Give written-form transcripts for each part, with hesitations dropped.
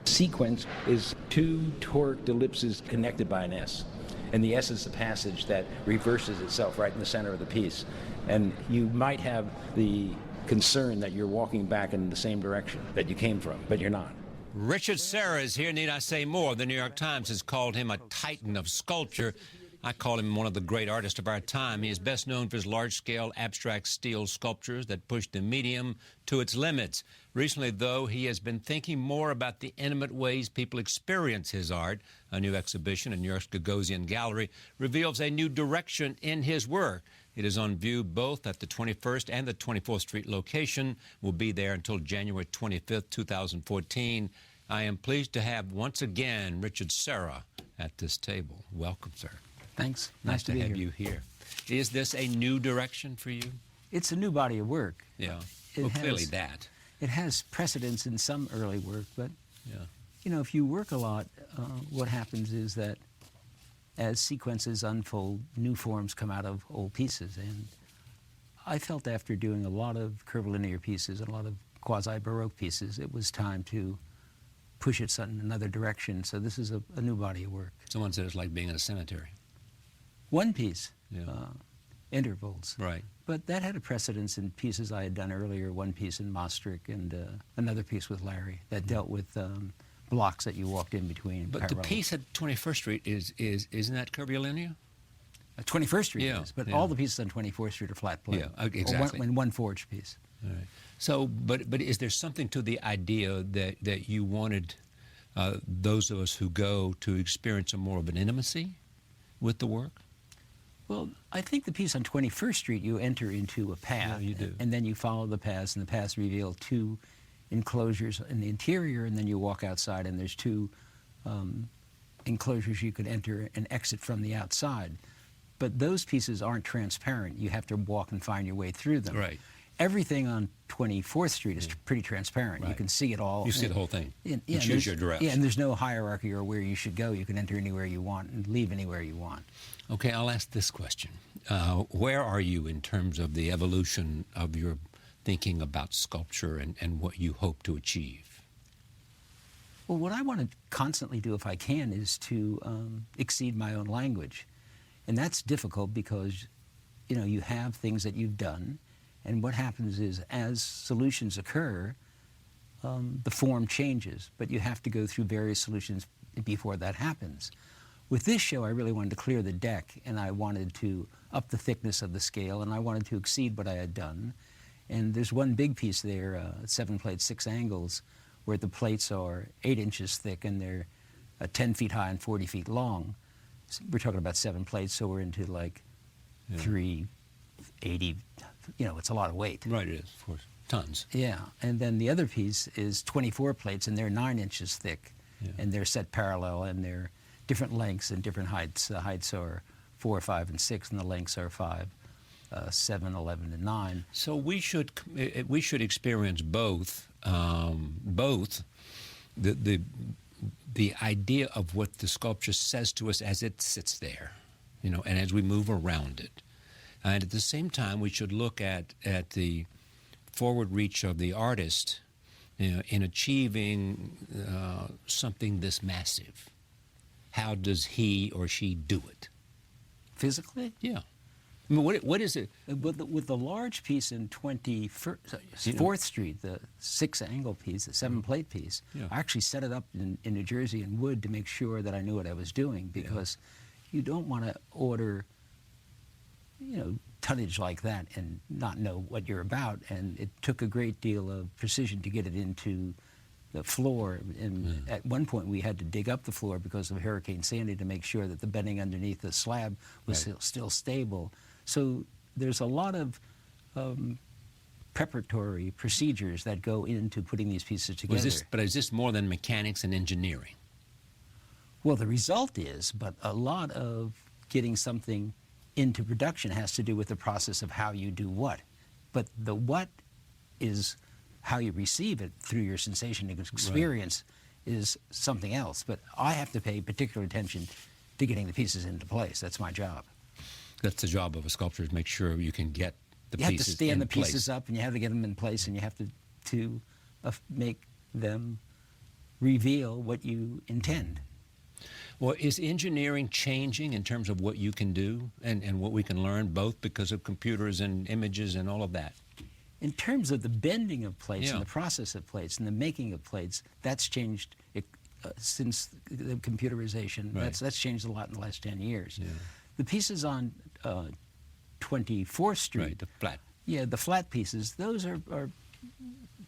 Sequence is two torqued ellipses connected by an S. And the S is the passage that reverses itself right in the center of the piece. And you might have the concern that you're walking back in the same direction that you came from, but you're not. Richard Serra is here. Need I say more? The New York Times has called him a titan of sculpture. I call him one of the great artists of our time. He is best known for his large-scale abstract steel sculptures that push the medium to its limits. Recently, though, he has been thinking more about the intimate ways people experience his art. A new exhibition in New York's Gagosian Gallery reveals a new direction in his work. It is on view both at the 21st and the 24th Street location. We'll be there until January 25th, 2014. I am pleased to have once again Richard Serra at this table. Welcome, sir. Thanks. Nice to have you here. Is this a new direction for you? It's a new body of work. Yeah. Well, clearly that. It has precedence in some early work, but yeah. You know, if you work a lot, what happens is that as sequences unfold, new forms come out of old pieces. And I felt after doing a lot of curvilinear pieces and a lot of quasi-Baroque pieces, it was time to push it in another direction. So this is a new body of work. Someone said it's like being in a cemetery. One piece, yeah. Intervals. Right. But that had a precedence in pieces I had done earlier, one piece in Maastricht and another piece with Larry that dealt with blocks that you walked in between. But parallel. The piece at 21st Street isn't that curvilinear? 21st Street yeah, is, but yeah. all the pieces on 24th Street are flat plate. Yeah, exactly. Or one forged piece. All right. So, but is there something to the idea that you wanted those of us who go to experience a more of an intimacy with the work? Well, I think the piece on 21st Street, you enter into a path. Yeah, you do. And then you follow the paths, and the paths reveal two enclosures in the interior, and then you walk outside, and there's two enclosures you could enter and exit from the outside. But those pieces aren't transparent. You have to walk and find your way through them. Right. Everything on 24th Street is pretty transparent. Right. You can see it all. You see the whole thing. You choose your direction. Yeah, and there's no hierarchy or where you should go. You can enter anywhere you want and leave anywhere you want. Okay, I'll ask this question. Where are you in terms of the evolution of your thinking about sculpture and what you hope to achieve? Well, what I want to constantly do, if I can, is to exceed my own language. And that's difficult because, you know, you have things that you've done, and what happens is as solutions occur, the form changes, but you have to go through various solutions before that happens. With this show, I really wanted to clear the deck, and I wanted to up the thickness of the scale, and I wanted to exceed what I had done. And there's one big piece there, 7 plates, 6 angles, where the plates are 8 inches thick, and they're 10 feet high and 40 feet long. So we're talking about 7 plates, so we're into like 380, you know, it's a lot of weight. Right, it is, of course. Tons. Yeah, and then the other piece is 24 plates, and they're 9 inches thick, and they're set parallel, and they're different lengths and different heights. The heights are 4, 5, and 6, and the lengths are 5, 7, 11, and 9. So we should experience both the idea of what the sculpture says to us as it sits there, you know, and as we move around it, and at the same time we should look at the forward reach of the artist, you know, in achieving something this massive. How does he or she do it? Physically? Yeah. I mean, what is it? With the large piece in 24th Street, the 6-angle piece, the 7-plate piece, I actually set it up in New Jersey in wood to make sure that I knew what I was doing, because you don't want to order, you know, tonnage like that and not know what you're about. And it took a great deal of precision to get it into the floor, and at one point we had to dig up the floor because of Hurricane Sandy to make sure that the bedding underneath the slab was still stable. So there's a lot of preparatory procedures that go into putting these pieces together. But is this more than mechanics and engineering? Well, the result is, but a lot of getting something into production has to do with the process of how you do what. But the what is how you receive it through your sensation and experience is something else. But I have to pay particular attention to getting the pieces into place. That's my job. That's the job of a sculptor, is make sure you can get the pieces in place. You have to stand the pieces up, and you have to get them in place, and you have to make them reveal what you intend. Well, is engineering changing in terms of what you can do and what we can learn, both because of computers and images and all of that? In terms of the bending of plates Yeah. and the process of plates and the making of plates, that's changed since the computerization. Right. That's changed a lot in the last 10 years. Yeah. The pieces on 24th Street, Right, the flat. yeah, the flat pieces, those are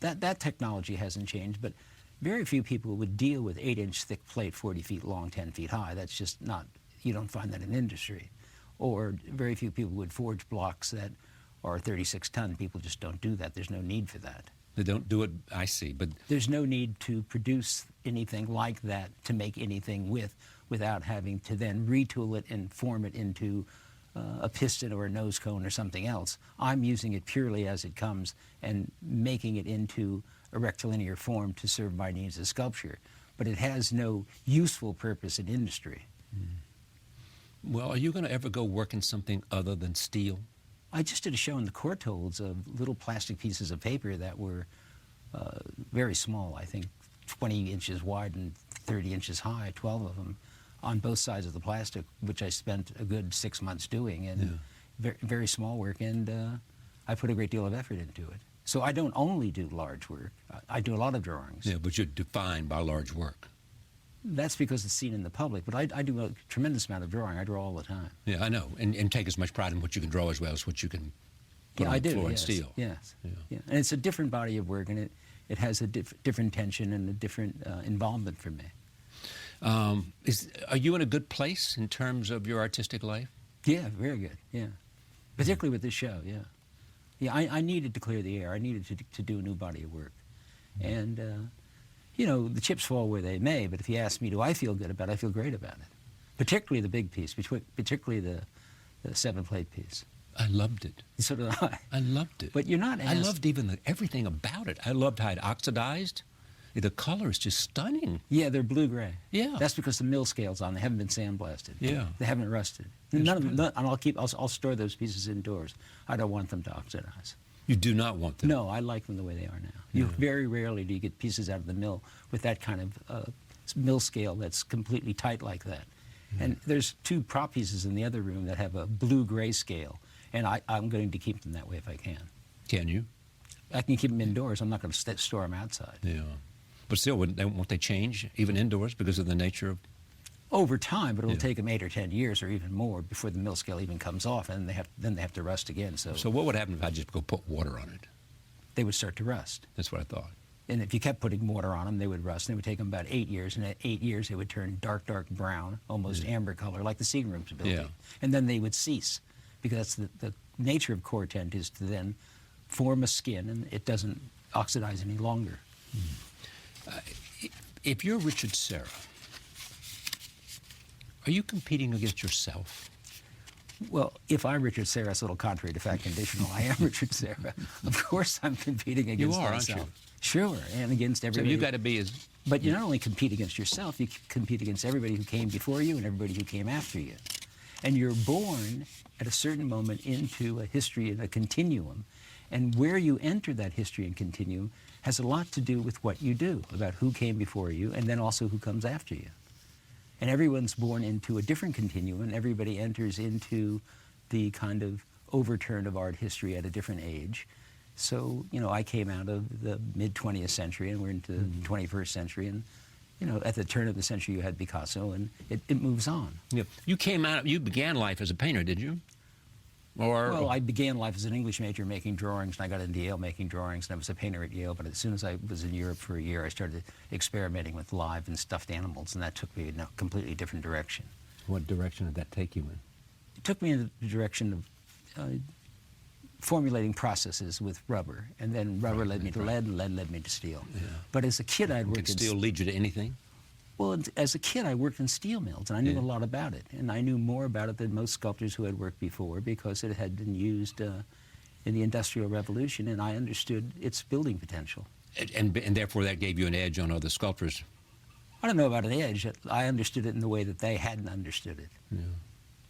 that technology hasn't changed, but very few people would deal with 8-inch thick plate, 40 feet long, 10 feet high. That's just not, you don't find that in industry. Or very few people would forge blocks that are 36 ton. People just don't do that. There's no need for that. They don't do it, I see, but There's no need to produce anything like that to make anything without having to then retool it and form it into a piston or a nose cone or something else. I'm using it purely as it comes and making it into a rectilinear form to serve my needs as sculpture. But it has no useful purpose in industry. well, are you going to ever go work in something other than steel? I just did a show in the Courtaulds of little plastic pieces of paper that were very small, I think 20 inches wide and 30 inches high, 12 of them, on both sides of the plastic, which I spent a good 6 months doing, and very, very small work, and I put a great deal of effort into it. So I don't only do large work, I do a lot of drawings. Yeah, but you're defined by large work. That's because it's seen in the public, but I do a tremendous amount of drawing. I draw all the time. Yeah, I know, and take as much pride in what you can draw as well as what you can put Yeah, on I the do, floor and yes, steel. yes. Yeah. Yeah. And it's a different body of work, and it has a different tension and a different involvement for me. Are you in a good place in terms of your artistic life? Yeah, very good, yeah. Particularly with this show, yeah. Yeah, I needed to clear the air. I needed to do a new body of work. And, you know, the chips fall where they may, but if you ask me, do I feel good about it, I feel great about it. Particularly the big piece, particularly the 7-plate piece. I loved it. So did I. I loved it. But you're not I asked... loved even everything about it. I loved how it oxidized. The color is just stunning. Yeah, they're blue-gray. Yeah. That's because the mill scale's on. They haven't been sandblasted. Yeah. They haven't rusted. That's None of them, and I'll store those pieces indoors. I don't want them to oxidize. You do not want them. No, I like them the way they are now. You very rarely do you get pieces out of the mill with that kind of mill scale that's completely tight like that. And there's 2 prop pieces in the other room that have a blue-gray scale, and I'm going to keep them that way if I can. Can you? I can keep them indoors. I'm not going to store them outside. Yeah. But still, won't they change, even indoors, because of the nature of... Over time, but it'll Yeah. take them 8 or 10 years or even more before the mill scale even comes off, and then they have to rust again. So So what would happen if I just go put water on it? they would start to rust. That's what I thought. And if you kept putting water on them, they would rust. And it would take them about 8 years, and at 8 years they would turn dark, dark brown, almost amber color, like the ceiling room's building. Yeah. And then they would cease, because that's the nature of core tent is to then form a skin, and it doesn't oxidize any longer. If you're Richard Serra, are you competing against yourself? Well, if I'm Richard Serra, it's a little contrary to fact conditional. I am Richard Serra. Of course I'm competing against are, aren't myself. you? Sure, and against So everybody. you got to be as... But you not only compete against yourself, you compete against everybody who came before you and everybody who came after you. And you're born at a certain moment into a history and a continuum. And where you enter that history and continuum has a lot to do with what you do, about who came before you and then also who comes after you. And everyone's born into a different continuum, and everybody enters into the kind of overturn of art history at a different age. So, you know, I came out of the mid-20th century, and we're into the 21st century, and, you know, at the turn of the century you had Picasso, and it moves on. Yeah. You began life as a painter, did you? Or... Well, I began life as an English major making drawings, and I got into Yale making drawings, and I was a painter at Yale, but as soon as I was in Europe for a year, I started experimenting with live and stuffed animals, and that took me in a completely different direction. What direction did that take you in? It took me in the direction of formulating processes with rubber, and then rubber led me to lead, and lead led me to steel. Yeah. But as a kid, I'd worked Can in... steel lead you to anything? Well, as a kid, I worked in steel mills, and I knew Yeah. a lot about it. And I knew more about it than most sculptors who had worked before, because it had been used in the Industrial Revolution, and I understood its building potential. And therefore that gave you an edge on other sculptors. I don't know about an edge. I understood it in the way that they hadn't understood it. Yeah.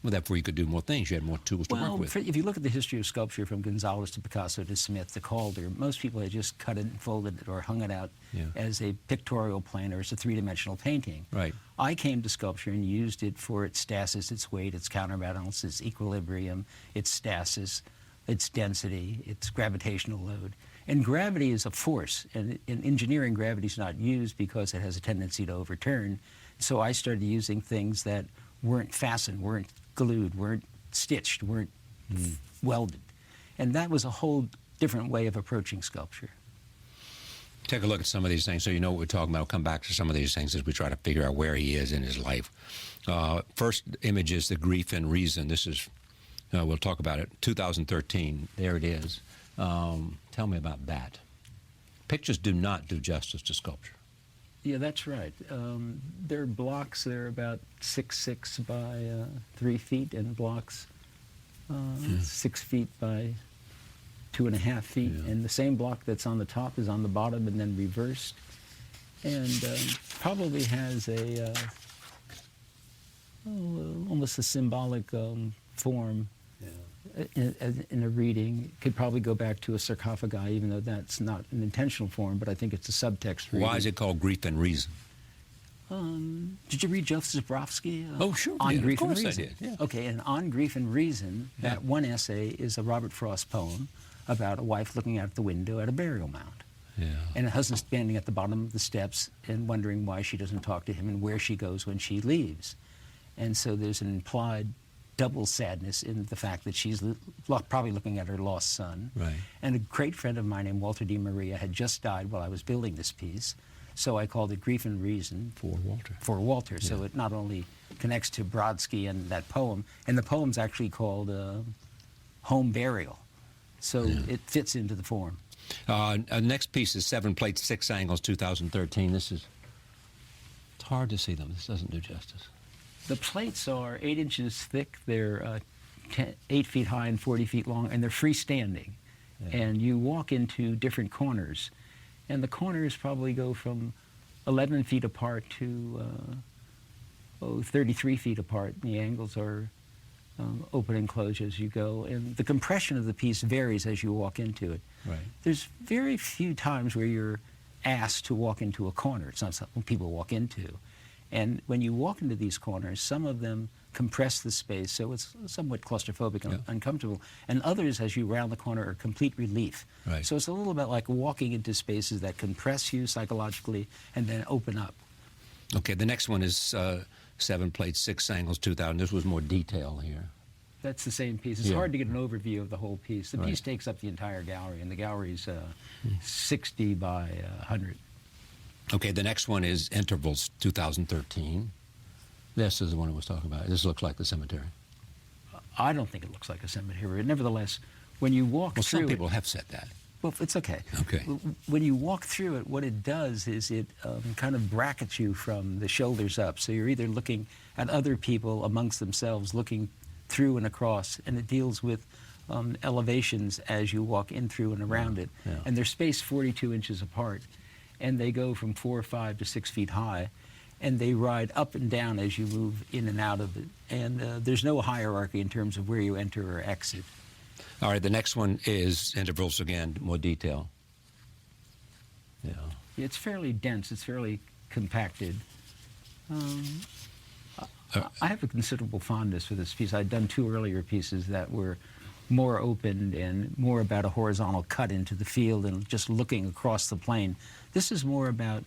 Well, therefore you could do more things. You had more tools to work with. If you look at the history of sculpture from Gonzalez to Picasso to Smith to Calder, most people had just cut it and folded it or hung it out as a pictorial plane or as a three-dimensional painting. Right. I came to sculpture and used it for its stasis, its weight, its counterbalance, its equilibrium, its stasis, its density, its gravitational load. And gravity is a force, and in engineering, gravity is not used because it has a tendency to overturn. So I started using things that weren't fastened, weren't glued, weren't stitched, weren't welded. And that was a whole different way of approaching sculpture. Take a look at some of these things so you know what we're talking about. I'll come back to some of these things as we try to figure out where he is in his life. First image is The Grief and Reason. This is, we'll talk about it, 2013. There it is. Tell me about that. Pictures do not do justice to sculpture. Yeah, that's right. They're blocks. They're about 6'6" by 3 feet, and blocks 6 feet by 2.5 feet. Yeah. And the same block that's on the top is on the bottom and then reversed. And probably has a almost a symbolic form in a reading. Could probably go back to a sarcophagi, even though that's not an intentional form, but I think it's a subtext reading. Why is it called Grief and Reason? Did you read Joseph Zborowski? Oh, sure. On Yeah, Grief of and course Reason. I did. Yeah. Okay, and On Grief and Reason, that one essay is a Robert Frost poem about a wife looking out the window at a burial mound. Yeah. And a husband standing at the bottom of the steps and wondering why she doesn't talk to him and where she goes when she leaves. And so there's an implied double sadness in the fact that she's probably looking at her lost son. Right. And a great friend of mine named Walter Di Maria had just died while I was building this piece. So I called it Grief and Reason. For Walter. For Walter. Yeah. So it not only connects to Brodsky and that poem, and the poem's actually called Home Burial. So it fits into the form. Next piece is 7 Plates, 6 Angles, 2013. It's hard to see them. This doesn't do justice. The plates are 8 inches thick. They're 8 feet high and 40 feet long, and they're freestanding. Yeah. And you walk into different corners. And the corners probably go from 11 feet apart to 33 feet apart. And the angles are open and close as you go. And the compression of the piece varies as you walk into it. Right. There's very few times where you're asked to walk into a corner. It's not something people walk into. And when you walk into these corners, some of them compress the space, so it's somewhat claustrophobic and uncomfortable. And others, as you round the corner, are complete relief. Right. So it's a little bit like walking into spaces that compress you psychologically and then open up. Okay, the next one is 7 Plates, 6 Angles, 2000. This was more detail here. That's the same piece. It's hard to get an overview of the whole piece. The piece takes up the entire gallery, and the gallery's 60 by 100. Okay, the next one is Intervals, 2013. This is the one I was talking about. This looks like the cemetery. I don't think it looks like a cemetery. Nevertheless, when you walk through some people have said that. Well, it's okay. Okay. When you walk through it, what it does is it kind of brackets you from the shoulders up. So you're either looking at other people amongst themselves, looking through and across, and it deals with elevations as you walk in through and around it. Yeah. And they're spaced 42 inches apart, and they go from 4 or 5 to 6 feet high, and they ride up and down as you move in and out of it. And there's no hierarchy in terms of where you enter or exit. All right, the next one is Intervals again, more detail. Yeah. It's fairly dense. It's fairly compacted. I have a considerable fondness for this piece. I'd done 2 earlier pieces that were more open and more about a horizontal cut into the field and just looking across the plane. This is more about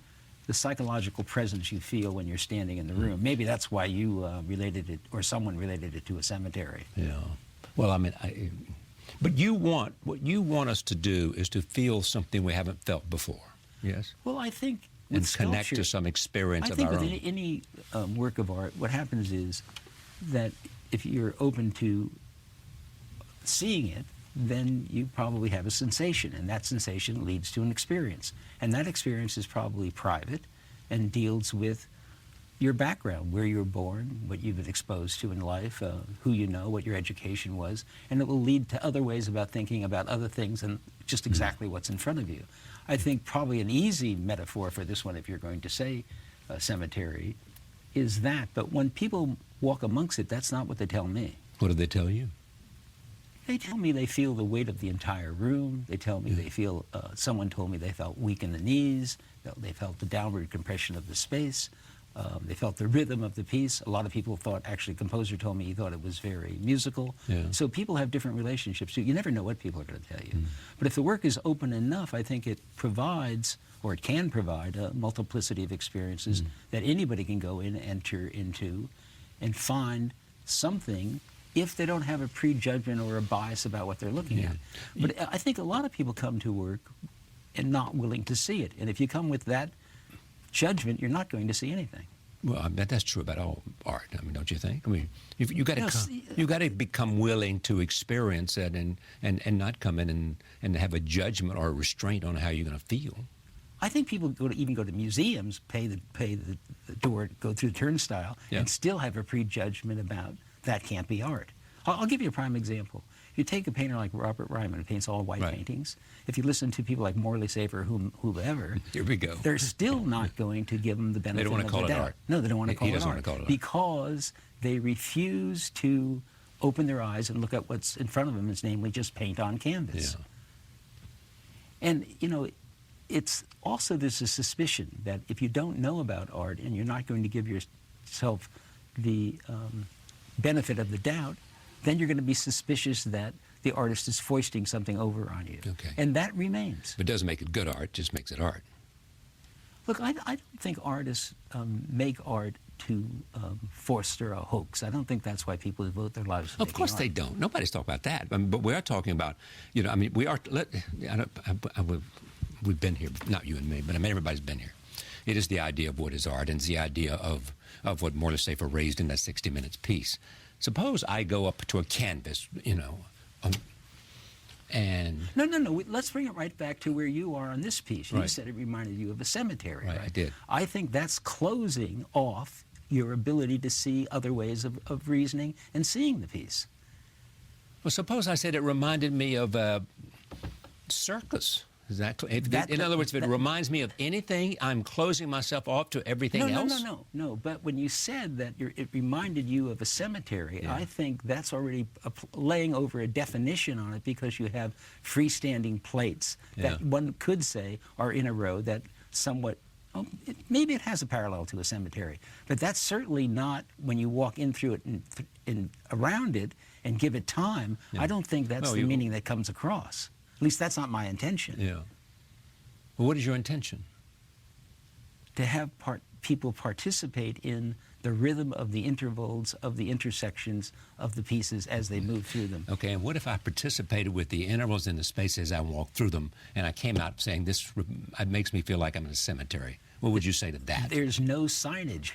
the psychological presence you feel when you're standing in the room. Maybe that's why you related it, or someone related it to a cemetery. Yeah. Well, I mean, but what you want us to do is to feel something we haven't felt before. Yes. Well, I think and with connect sculpture, to some experience of our own. I think with any work of art, what happens is that if you're open to seeing it, then you probably have a sensation, and that sensation leads to an experience. And that experience is probably private and deals with your background, where you were born, what you've been exposed to in life, who you know, what your education was, and it will lead to other ways about thinking about other things and just exactly what's in front of you. I think probably an easy metaphor for this one, if you're going to say a cemetery, is that. But when people walk amongst it, that's not what they tell me. What do they tell you? They tell me they feel the weight of the entire room. They tell me they feel, someone told me they felt weak in the knees. They felt the downward compression of the space. They felt the rhythm of the piece. A lot of people thought, actually, the composer told me he thought it was very musical. Yeah. So people have different relationships. You never know what people are going to tell you. But if the work is open enough, I think it provides, or it can provide, a multiplicity of experiences that anybody can go in, enter into, and find something if they don't have a prejudgment or a bias about what they're looking at. But I think a lot of people come to work and not willing to see it. And if you come with that judgment, you're not going to see anything. Well, I mean, that's true about all art. I mean, don't you think? I mean, you got to become willing to experience it and not come in and have a judgment or a restraint on how you're going to feel. I think people even go to museums, pay the door, go through the turnstile, and still have a prejudgment about that can't be art. I'll give you a prime example. You take a painter like Robert Ryman, who paints all white paintings. If you listen to people like Morley Safer, whoever, here we go. They're still not going to give him the benefit of the doubt. They don't want to call it art. No, they don't want to call it art. He doesn't want to call it art. Because they refuse to open their eyes and look at what's in front of them, is namely just paint on canvas. Yeah. And, you know, it's also, there's a suspicion that if you don't know about art and you're not going to give yourself the benefit of the doubt, then you're going to be suspicious that the artist is foisting something over on you. Okay. And that remains. But it doesn't make it good art, just makes it art. Look, I don't think artists make art to foster a hoax. I don't think that's why people devote their lives to Of course art. they don't. Nobody's talking about that. I mean, but we are talking about, you know, I mean, we are, we've been here, not you and me, but I mean, everybody's been here. It is the idea of what is art, and it's the idea of what Morley Safer raised in that 60 Minutes piece. Suppose I go up to a canvas, you know, and... No. Let's bring it right back to where you are on this piece. You said it reminded you of a cemetery, right? I did. I think that's closing off your ability to see other ways of reasoning and seeing the piece. Well, suppose I said it reminded me of a circus. Is that, in other words, if it reminds me of anything, I'm closing myself off to everything else? No. But when you said that it reminded you of a cemetery, I think that's already laying over a definition on it, because you have freestanding plates that one could say are in a row that somewhat, maybe it has a parallel to a cemetery, but that's certainly not, when you walk in through it and around it and give it time, I don't think that's the meaning that comes across. At least that's not my intention. Yeah. Well, what is your intention? To have people participate in the rhythm of the intervals, of the intersections of the pieces as they move through them. Okay, and what if I participated with the intervals and the spaces as I walked through them, and I came out saying, this makes me feel like I'm in a cemetery? What would you say to that? There's no signage.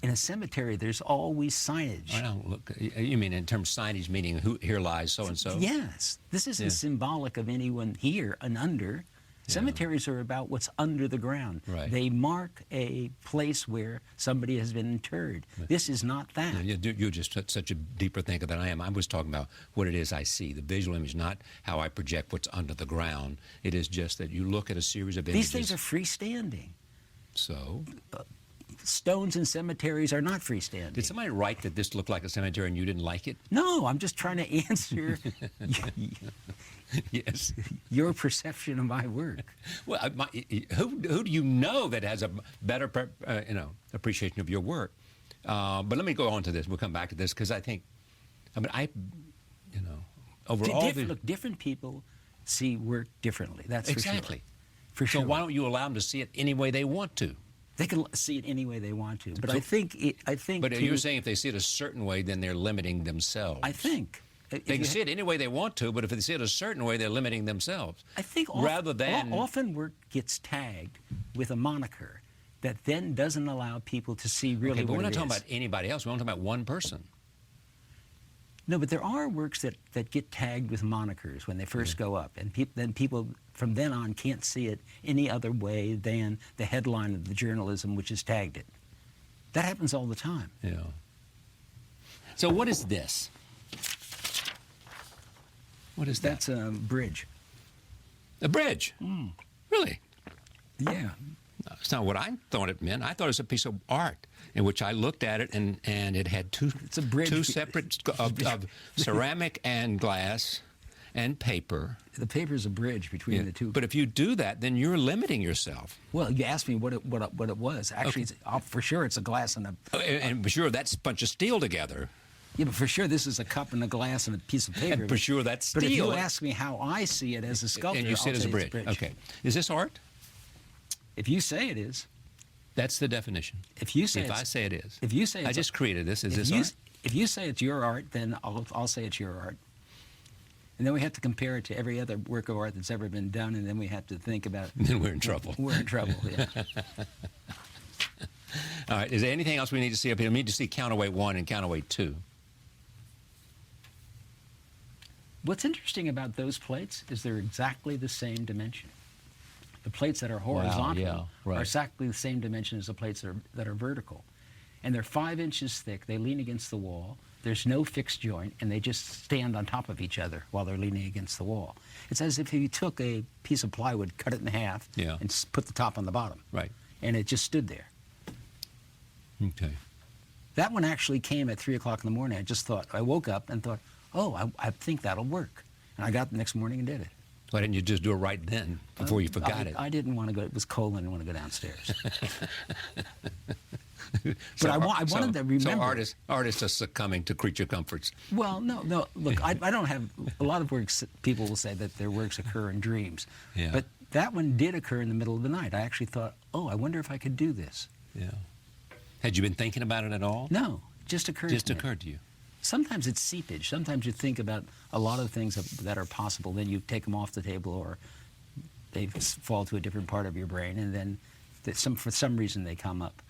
In a cemetery, there's always signage. I don't look. You mean in terms of signage, meaning who, here lies so and so? Yes. This isn't symbolic of anyone here and under. Cemeteries are about what's under the ground. Right. They mark a place where somebody has been interred. This is not that. You're just such a deeper thinker than I am. I was talking about what it is I see, the visual image, not how I project what's under the ground. It is just that you look at a series of images. These things are freestanding. So? Stones in cemeteries are not freestanding. Did somebody write that this looked like a cemetery and you didn't like it? No, I'm just trying to answer yes. your perception of my work. Well, who do you know that has a better appreciation of your work? But let me go on to this. We'll come back to this, because I think, overall... Look, different people see work differently. That's exactly. For sure. So why don't you allow them to see it any way they want to? They can see it any way they want to, but I think. But you're saying if they see it a certain way, then they're limiting themselves. I think they can see it any way they want to, but if they see it a certain way, they're limiting themselves. I think often work gets tagged with a moniker that then doesn't allow people to see really what it is. But we're not talking about anybody else. We're not talking about one person. No, but there are works that get tagged with monikers when they first go up, and then people from then on can't see it any other way than the headline of the journalism which has tagged it. That happens all the time. Yeah. So what is this? What is that? That's a bridge. A bridge? Really? Yeah. It's not what I thought it meant. I thought it was a piece of art in which I looked at it, and it had two separate of ceramic and glass and paper. The paper's a bridge between the two. But if you do that, then you're limiting yourself. Well, you asked me what it was. Actually, for sure, it's a glass and a... And for sure, that's a bunch of steel together. Yeah, but for sure, this is a cup and a glass and a piece of paper. And for sure, that's steel. But if you ask me how I see it as a sculptor, and you see it as a bridge. Okay. Is this art? If you say it is. That's the definition. If you say I say it is. If you say I just created this. Is this art? If you say it's your art, then I'll say it's your art. And then we have to compare it to every other work of art that's ever been done, and then we have to think about... Then we're in trouble. We're in trouble, yeah. All right. Is there anything else we need to see up here? We need to see counterweight 1 and counterweight 2. What's interesting about those plates is they're exactly the same dimension. The plates that are horizontal are exactly the same dimension as the plates that are vertical. And they're 5 inches thick. They lean against the wall. There's no fixed joint, and they just stand on top of each other while they're leaning against the wall. It's as if you took a piece of plywood, cut it in half, and put the top on the bottom. Right. And it just stood there. Okay. That one actually came at 3 o'clock in the morning. I woke up and thought, oh, I think that'll work. And I got up the next morning and did it. Why didn't you just do it right then, before you forgot it? I didn't want to go. It was cold. I didn't want to go downstairs. But I wanted to remember. So artists are succumbing to creature comforts. Well, no. Look, I don't have a lot of works. People will say that their works occur in dreams. Yeah. But that one did occur in the middle of the night. I actually thought, oh, I wonder if I could do this. Yeah. Had you been thinking about it at all? No, it just occurred. Just occurred to you. Sometimes it's seepage. Sometimes you think about a lot of things that are possible. Then you take them off the table, or they fall to a different part of your brain, and then for some reason they come up.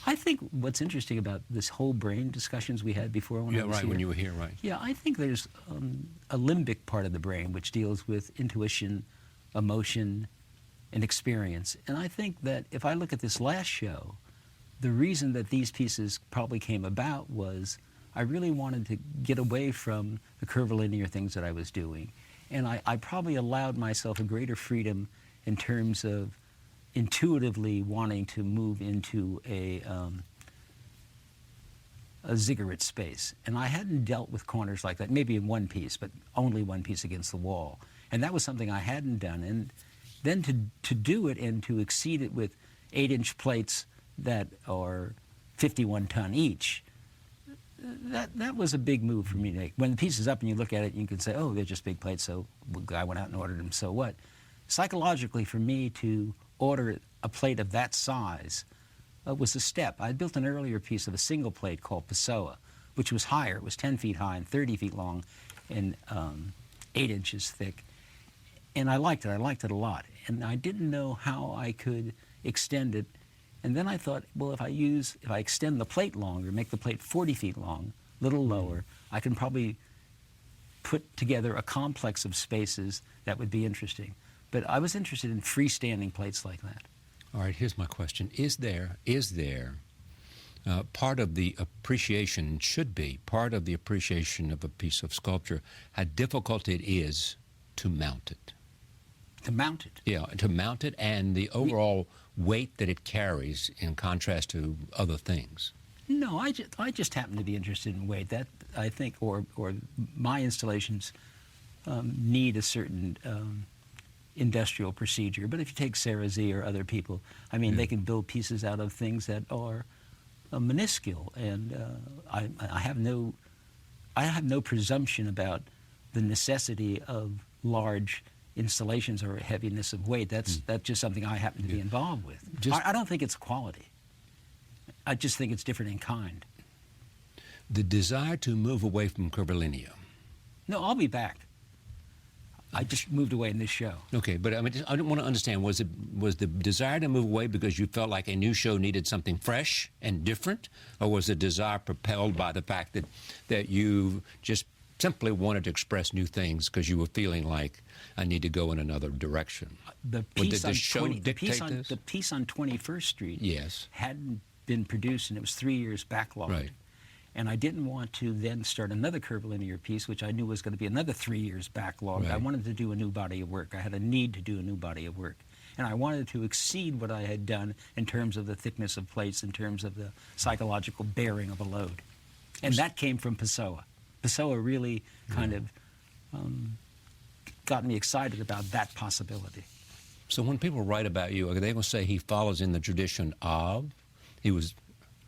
I think what's interesting about this whole brain discussions we had before when I was here. When you were here, right. Yeah, I think there's a limbic part of the brain which deals with intuition, emotion, and experience. And I think that if I look at this last show, the reason that these pieces probably came about was I really wanted to get away from the curvilinear things that I was doing. And I probably allowed myself a greater freedom in terms of intuitively wanting to move into a ziggurat space. And I hadn't dealt with corners like that, maybe in one piece, but only one piece against the wall. And that was something I hadn't done. And then to do it and to exceed it with 8-inch plates that are 51 ton each, that was a big move for me to make. When the piece is up and you look at it, you can say, oh, they're just big plates, so the guy went out and ordered them, so what? Psychologically, for me to order a plate of that size was a step. I built an earlier piece of a single plate called Pessoa, which was higher. It was 10 feet high and 30 feet long and 8 inches thick. And I liked it. I liked it a lot. And I didn't know how I could extend it. And then I thought, well, if I extend the plate longer, make the plate 40 feet long, a little lower, I can probably put together a complex of spaces that would be interesting. But I was interested in freestanding plates like that. All right, here's my question. Is there part of the appreciation, should be part of the appreciation of a piece of sculpture, how difficult it is to mount it? To mount it? Yeah, to mount it and the overall weight that it carries in contrast to other things. No, I just happen to be interested in weight. That, I think, or my installations need a certain industrial procedure. But if you take Serra or other people, I mean, they can build pieces out of things that are minuscule, and I have no presumption about the necessity of large installations or heaviness of weight. That's just something I happen to be involved with. I don't think it's quality. I just think it's different in kind. The desire to move away from curvilinear. No, I'll be back. I just moved away in this show. Okay, but I mean, I don't want to understand, was the desire to move away because you felt like a new show needed something fresh and different, or was the desire propelled by the fact that you just simply wanted to express new things because you were feeling like I need to go in another direction? The piece, on 21st Street hadn't been produced, and it was 3 years backlogged. Right. And I didn't want to then start another curvilinear piece, which I knew was going to be another 3 years backlogged. Right. I wanted to do a new body of work. I had a need to do a new body of work. and I wanted to exceed what I had done in terms of the thickness of plates, in terms of the psychological bearing of a load. And that came from Pessoa. Pessoa really kind of got me excited about that possibility. So when people write about you, are they going to say he follows in the tradition of? He was...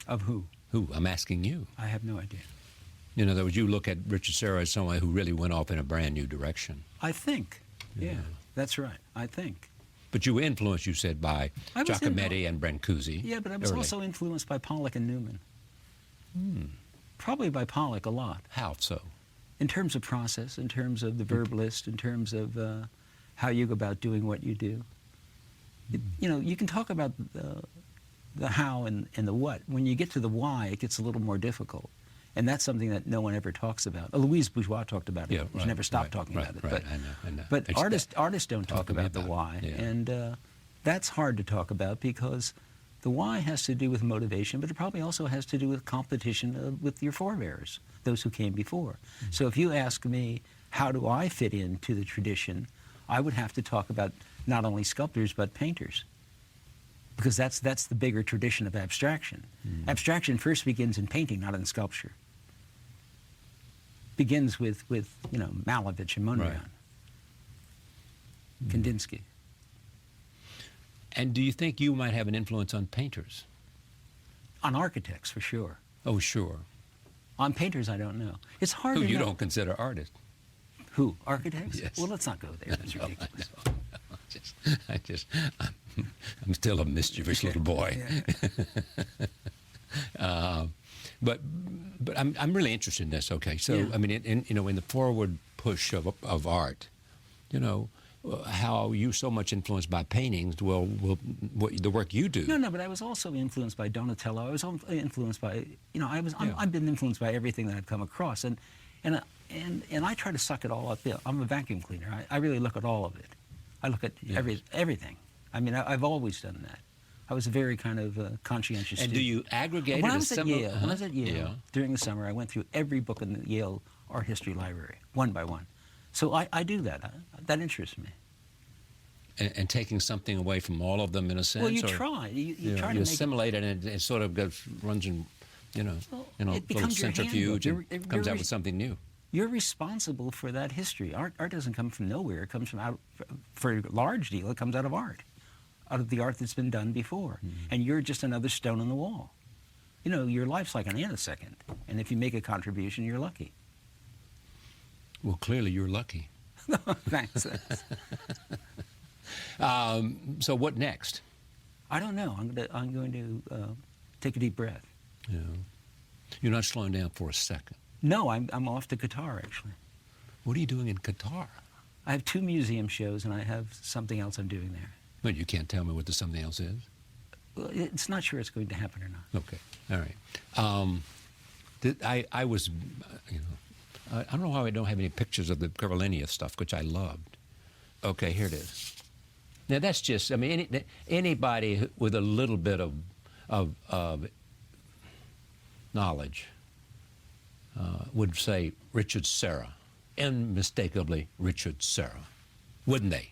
Of who? Who? I'm asking you. I have no idea. In other words, you look at Richard Serra as someone who really went off in a brand new direction. I think. Yeah, that's right. I think. But you were influenced, you said, by Giacometti and Brancusi. Yeah, but I was also influenced by Pollock and Newman. Probably by Pollock a lot. How so? In terms of process, in terms of the verbalist, in terms of how you go about doing what you do. You know, you can talk about the how and the what. When you get to the why, it gets a little more difficult. And that's something that no one ever talks about. Louise Bourgeois talked about it. She never stopped talking about it. Right, I know. But artists don't talk about the why. Yeah. And that's hard to talk about because the why has to do with motivation, but it probably also has to do with competition with your forebears, those who came before. So if you ask me, how do I fit into the tradition, I would have to talk about not only sculptors, but painters. Because that's the bigger tradition of abstraction. Abstraction first begins in painting, not in sculpture. Begins with you know, Malevich and Mondrian, Kandinsky. And do you think you might have an influence on painters? On architects, for sure. Oh, sure. On painters, I don't know. It's hard Who to you know. don't consider artists? Who? Architects? Yes. Well, let's not go there. That's ridiculous. I'm still a mischievous little boy. But I'm really interested in this. Okay, so I mean, in the forward push of art, you know, how you so much influenced by paintings. Well, what the work you do. No, but I was also influenced by Donatello. I was influenced by, you know, I've been influenced by everything that I've come across, and I try to suck it all up. I'm a vacuum cleaner. I really look at all of it. I look at everything. I mean, I've always done that. I was a very kind of conscientious And student. do you aggregate when it I as was at Yale, when I was at Yale during the summer, I went through every book in the Yale art history library, one by one. So I do that. That interests me. And taking something away from all of them in a sense. Well, you or, try. You try you to assimilate it, and it sort of runs in, it little becomes your centrifuge handbook. and comes out with something new. You're responsible for that history. Art doesn't come from nowhere. It comes from out. For a large deal, it comes out of art, out of the art that's been done before. And you're just another stone on the wall. You know, your life's like an nanosecond, and if you make a contribution, you're lucky. Well, clearly you're lucky. Thanks. So what next? I don't know. I'm going to take a deep breath. Yeah. You're not slowing down for a second. No, I'm off to Qatar, actually. What are you doing in Qatar? I have 2 museum shows, and I have something else I'm doing there. Well, you can't tell me what the something else is? Well, it's not sure it's going to happen or not. Okay, all right. I was, I don't know how I don't have any pictures of the Carolinia stuff, which I loved. Okay, here it is. Now, that's just, I mean, anybody with a little bit of knowledge would say Richard Serra, unmistakably Richard Serra, wouldn't they?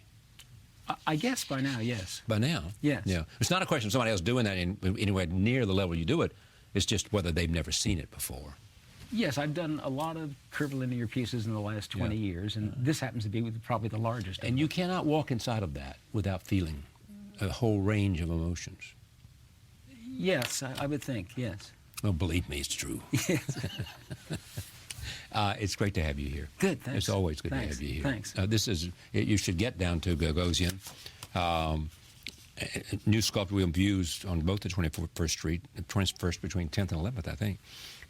I guess by now, yes. By now? Yes. Yeah. It's not a question of somebody else doing that anywhere near the level you do it. It's just whether they've never seen it before. Yes, I've done a lot of curvilinear pieces in the last 20 years, and this happens to be probably the largest. And you cannot walk inside of that without feeling a whole range of emotions. Yes, I would think, yes. Well, believe me, it's true. Yes. It's great to have you here. Good, thanks. It's always good to have you here. Thanks. You should get down to Gagosian. New sculpture views on both the 21st Street, 21st between 10th and 11th, I think,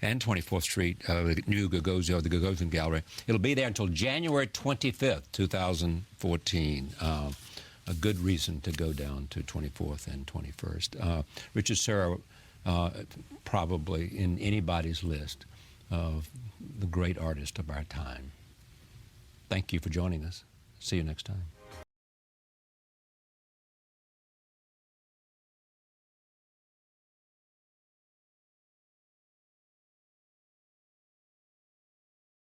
and 24th Street, the new Gagosian, the Gagosian Gallery. It'll be there until January 25th, 2014. A good reason to go down to 24th and 21st. Richard Serra, probably in anybody's list of the great artist of our time. Thank you for joining us. See you next time.